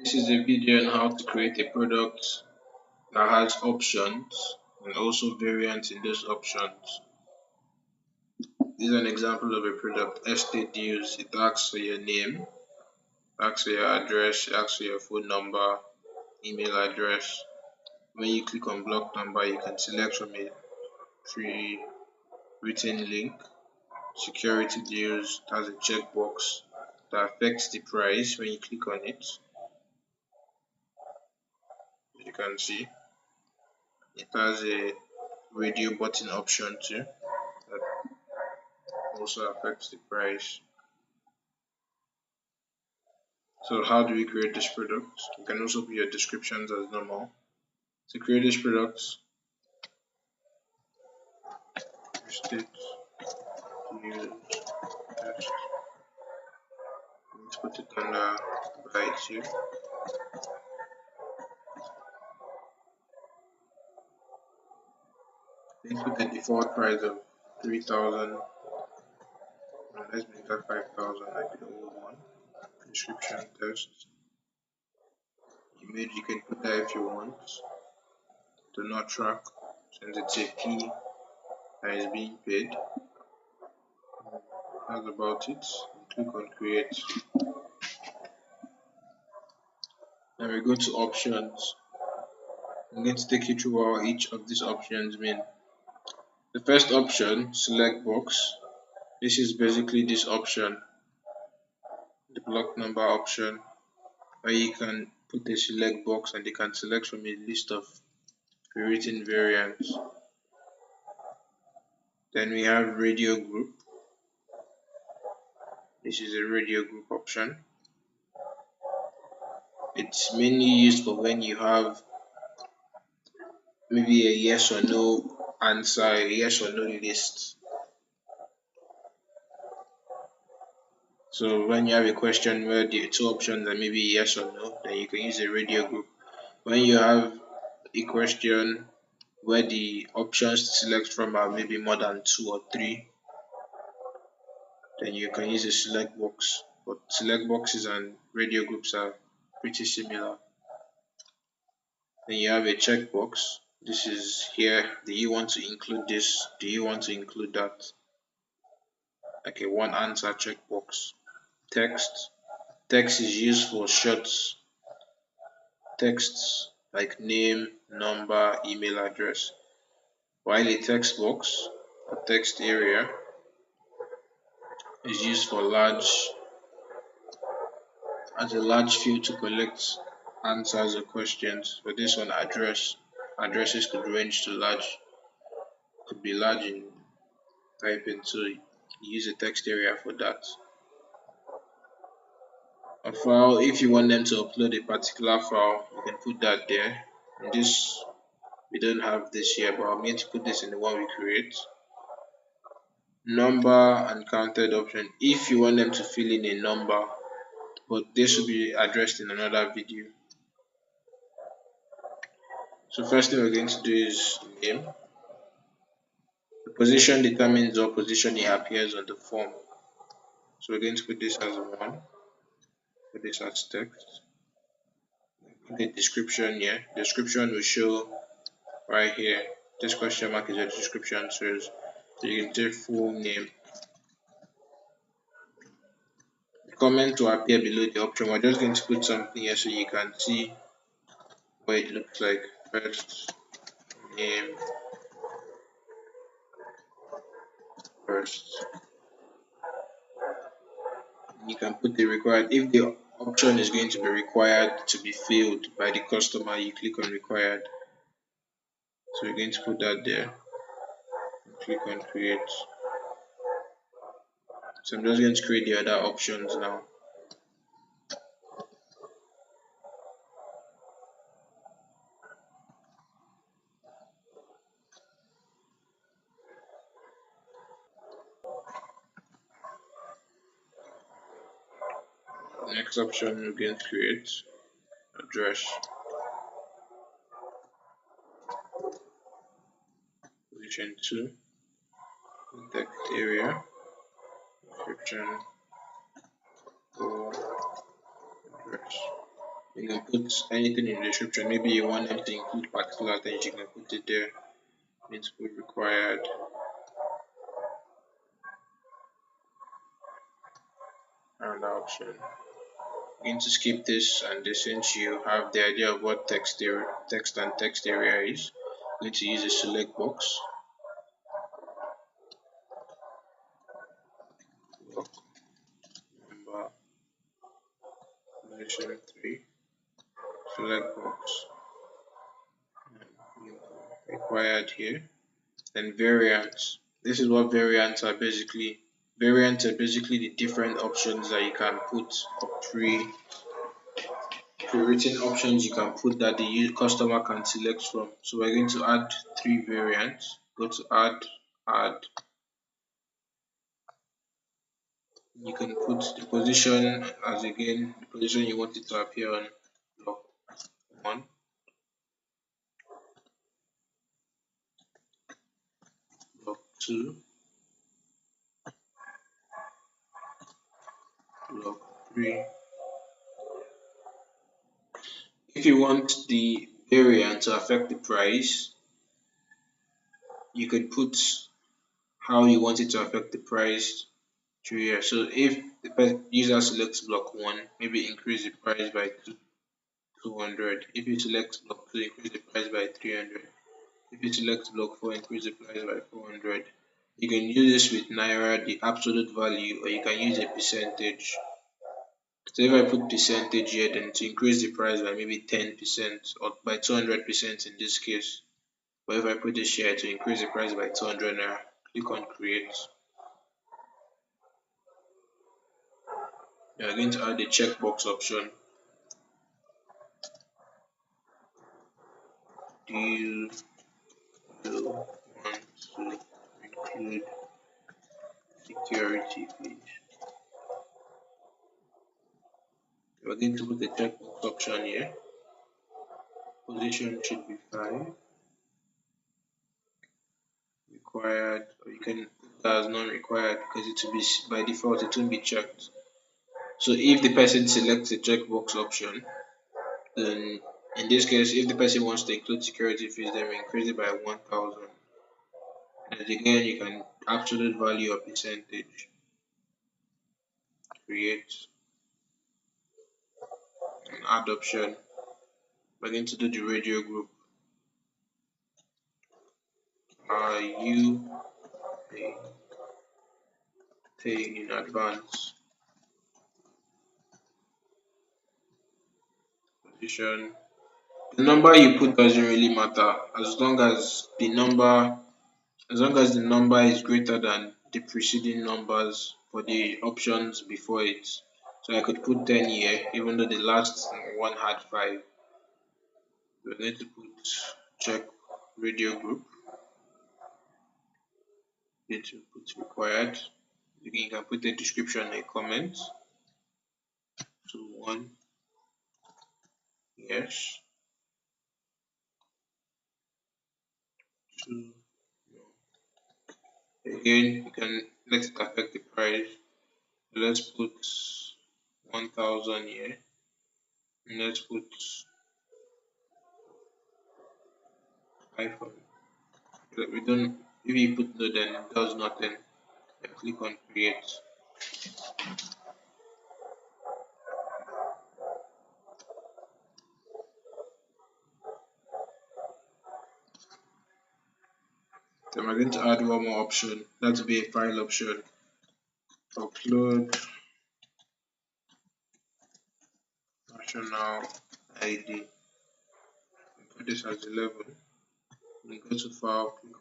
This is a video on how to create a product that has options and also variants in those options. This is an example of a product, estate deals. It asks for your name, asks for your address, asks for your phone number, email address. When you click on block number, you can select from a pre-written link. Security deals has a checkbox that affects the price when you click on it. You can see it has a radio button option too that also affects the price. So how do we create this product? You can also put your descriptions as normal. To create this product, state use test. Let's put it under byte here. Let's put the default price of 3,000. Let's make that 5,000 like the old one. Description test. Image, you can put that if you want. Do not track, since it's a fee that is being paid. That's about it. Click on create. Then we go to options. I'm going to take you through what each of these options mean. The first option, select box. This is basically this option, the block number option, where you can put a select box and you can select from a list of pre-written variants. Then we have radio group. This is a radio group option. It's mainly used for when you have maybe a yes or no answer, a yes or no list. So when you have a question where the two options are maybe yes or no, then you can use a radio group. When you have a question where the options to select from are maybe more than 2 or 3, then you can use a select box. But select boxes and radio groups are pretty similar. Then you have a checkbox. This is here. Do you want to include this? Do you want to include that? Like a one answer checkbox. Text. Text is used for short texts like name, number, email address. While a text box or text area is used for as a large field to collect answers or questions. For this one, addresses could range to large, could be large in typing, so you use a text area for that. A file, if you want them to upload a particular file, you can put that there. In this, we don't have this here, but I'm going to put this in the one we create. Number and counted option, if you want them to fill in a number, but this will be addressed in another video. So first thing we're going to do is name. The position determines what position it appears on the form. So we're going to put this as 1, put this as text. The description here. Description will show right here. This question mark is a description says. So you can take full name. The comment will appear below the option. We're just going to put something here so you can see what it looks like. First name. First. You can put the required. If the option is going to be required to be filled by the customer, you click on required. So we're going to put that there. Click on create. So I'm just going to create the other options now. Next option we're going to create address. Position 2. Text area. Description. Address. You can put anything in the description. Maybe you want them to include particular things, you can put it there. Need to put required and option. I'm going to skip this, and this, since you have the idea of what text and text area is, I'm going to use a select box. Block number version 3 select box required here. Then variants. This is what variants are basically. Variants are basically the different options that you can put, or pre-written options you can put that the customer can select from. So we're going to add 3 variants. Go to add. You can put the position as, again, the position you want it to appear on. Block 1, block 2, block 3. If you want the variant to affect the price, you could put how you want it to affect the price through here. So if the user selects block 1, maybe increase the price by 200. If you select block 2, increase the price by 300. If you select block 4, increase the price by 400. You can use this with Naira, the absolute value, or you can use a percentage. So if I put percentage here, then to increase the price by maybe 10% or by 200% in this case. But if I put this here to increase the price by 200 naira, click on create. You are going to add the checkbox option. Do you want to include security fees? You are going to put the checkbox option here. Position should be 5. Required, or you can put that as non-required because it will be, by default it won't be checked. So if the person selects the checkbox option, then in this case, if the person wants to include security fees, then we increase it by 1000. And again, you can absolute value or percentage. Create an add option. We're going to do the radio group. Are you paying in advance? Position. The number you put doesn't really matter as long as the number is greater than the preceding numbers for the options before it. So I could put 10 here, even though the last one had 5. We're going to put check radio group. Need to put required. You can put a description and a comment. So 1, yes. 2, no. Again, you can let it affect the price. Let's put 1000 here. And let's put iPhone. We don't. If you put no, then it does nothing. And click on create. Then we're going to add one more option. That will be a file option. Upload national ID. Put this as 11. We go to file, click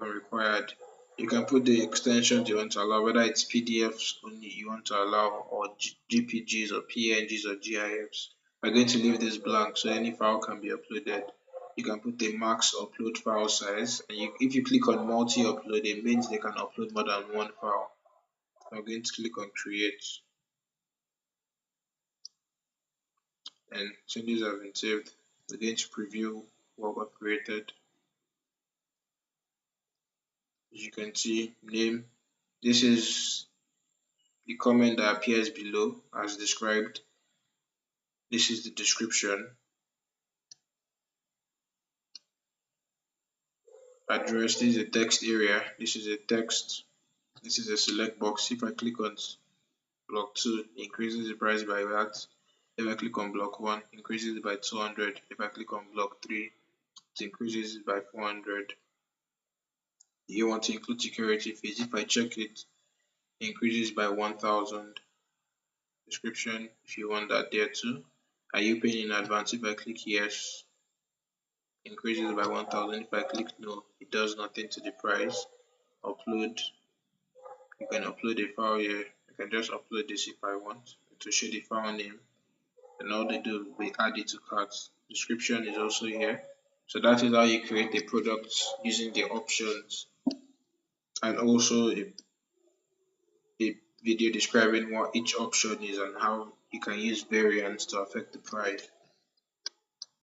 on required. You can put the extensions you want to allow, whether it's PDFs only you want to allow, or GPGs or PNGs or GIFs. We're going to leave this blank so any file can be uploaded. You can put the max upload file size, and if you click on multi-upload, it means they can upload more than one file. I'm going to click on create, and changes have been saved. We're going to preview what got created. As you can see, name. This is the comment that appears below as described. This is the description. Address, this is a text area. This is a text. This is a select box. If I click on block 2, increases the price by that. If I click on block 1, increases it by 200. If I click on block 3, it increases it by 400. You want to include security fees. If I check it, increases by 1000. Description, if you want that there too. Are you paying in advance? If I click yes, increases by 1000. If I click no, it does nothing to the price. Upload, you can upload a file here. I can just upload this if I want to show the file name. And all they do, we add it to carts. Description is also here. So that is how you create a product using the options, and also a video describing what each option is and how you can use variants to affect the price.